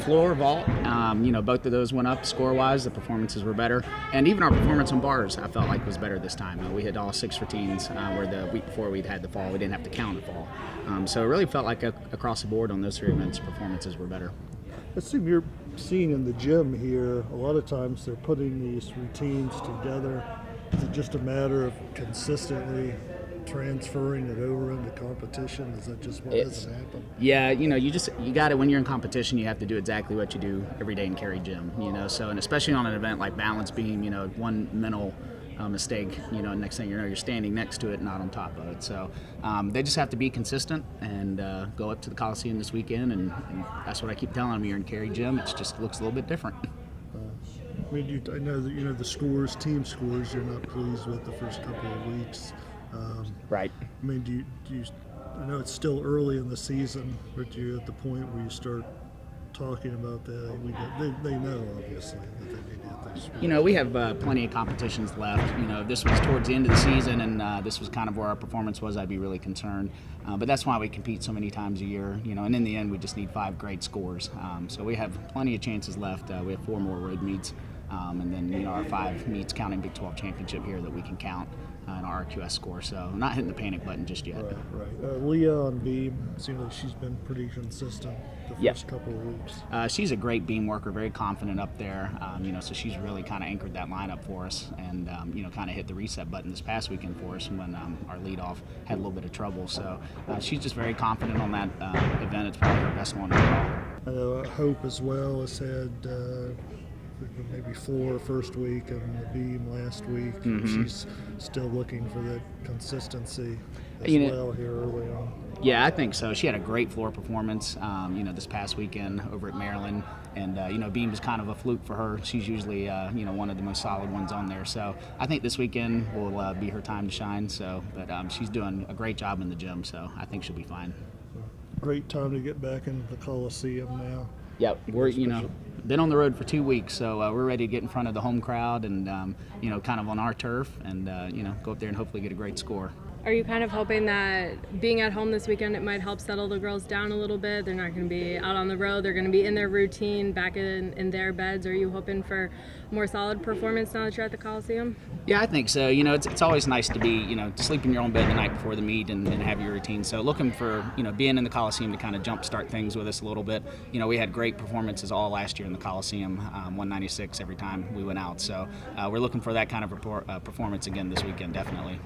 floor, vault, both of those went up score-wise. The performances were better. And even our performance on bars, I felt like was better this time. We hit all 6 routines, where the week before we'd had the fall. We didn't have to count the fall. So it really felt like across the board on those 3 events, performances were better. I assume you're seeing in the gym here, a lot of times they're putting these routines together. Is it just a matter of consistently transferring it over into competition? Is that just what doesn't happen? Yeah, you got it. When you're in competition, you have to do exactly what you do every day in carry gym. So, and especially on an event like balance beam, one mental mistake, next thing you know, you're standing next to it, not on top of it. So they just have to be consistent and go up to the Coliseum this weekend, and that's what I keep telling them. You're in carry gym, it just looks a little bit different. I know that the scores, team scores, you're not pleased with the first couple of weeks. Right. Do you? I know it's still early in the season, but you're at the point where you start talking about that. They know obviously that they need to get those. We have plenty of competitions left. If this was towards the end of the season and this was kind of where our performance was, I'd be really concerned. But that's why we compete so many times a year. And in the end, we just need 5 great scores. So we have plenty of chances left. We have 4 more road meets. And then our 5 meets counting Big 12 championship here that we can count in our RQS score. So I'm not hitting the panic button just yet. Right. Leah on beam, seems like she's been pretty consistent the first couple of weeks. She's a great beam worker, very confident up there. So she's really kind of anchored that lineup for us, and kind of hit the reset button this past weekend for us when our leadoff had a little bit of trouble. So she's just very confident on that event. It's probably her best one as well. I know Hope as well has had maybe floor first week and the beam last week. Mm-hmm. She's still looking for that consistency as well here early on. Yeah, I think so. She had a great floor performance, this past weekend over at Maryland. And, beam is kind of a fluke for her. She's usually, one of the most solid ones on there. So I think this weekend will be her time to shine. But she's doing a great job in the gym, so I think she'll be fine. Great time to get back into the Coliseum now. Yep, we're been on the road for 2 weeks, so we're ready to get in front of the home crowd and kind of on our turf and go up there and hopefully get a great score. Are you kind of hoping that being at home this weekend, it might help settle the girls down a little bit? They're not going to be out on the road. They're going to be in their routine, back in their beds. Are you hoping for more solid performance now that you're at the Coliseum? Yeah, I think so. It's always nice to be, to sleep in your own bed the night before the meet and have your routine. So looking for, being in the Coliseum to kind of jumpstart things with us a little bit. We had great performances all last year in the Coliseum, 196 every time we went out. So we're looking for that kind of performance again this weekend, definitely.